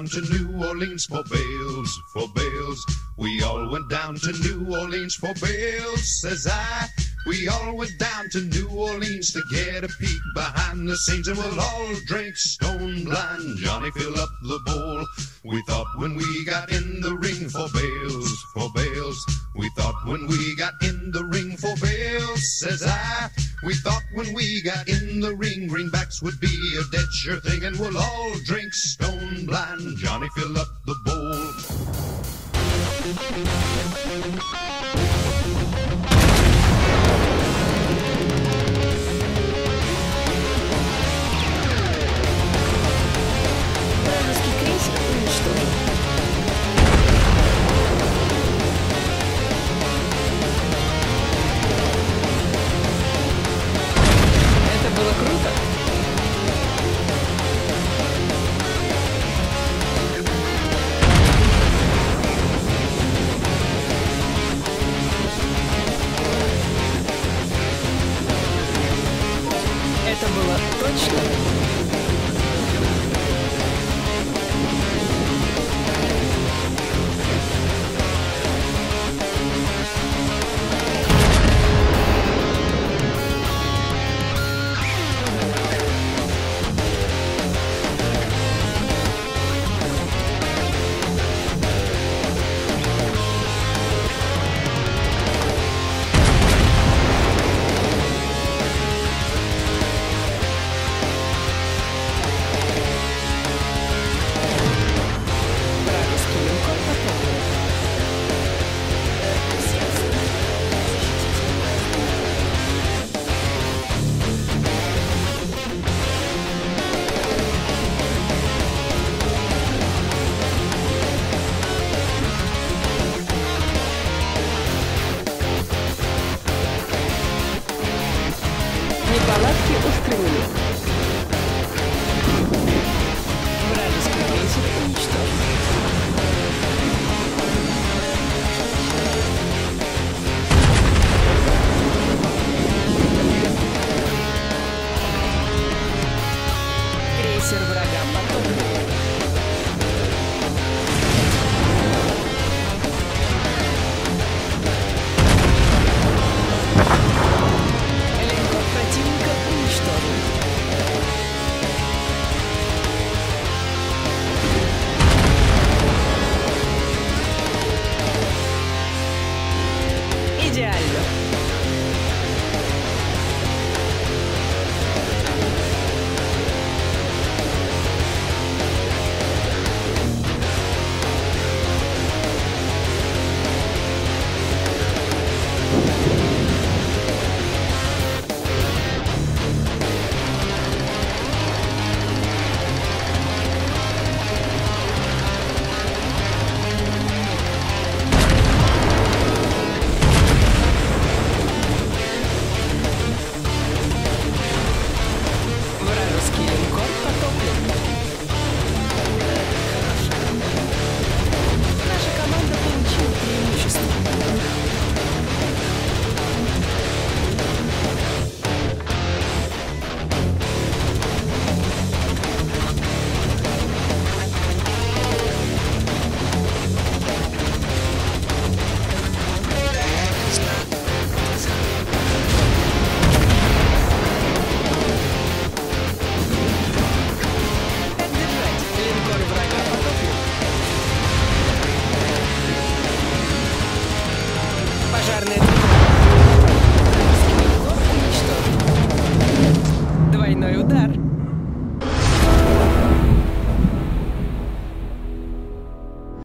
to New Orleans for bales, for bales. We all went down to New Orleans for bales, says I. We all went down to New Orleans to get a peek behind the scenes, and we'll all drink stone blind. Johnny, fill up the bowl. We thought when we got in the ring for bales, for bales. We thought when we got in the ring for bales, says I. We thought when we got in the ring, greenbacks would be a dead sure thing, and we'll all drink stone blind. Johnny, fill up the bowl. Вражеский крейсер уничтожен. Это было круто. Это было точно. Вражеский линкор потоплен. Неполадки устранены. Вражеский крейсер уничтожен. Крейсер врага потоплен. Линкор противника уничтожен. Идеально.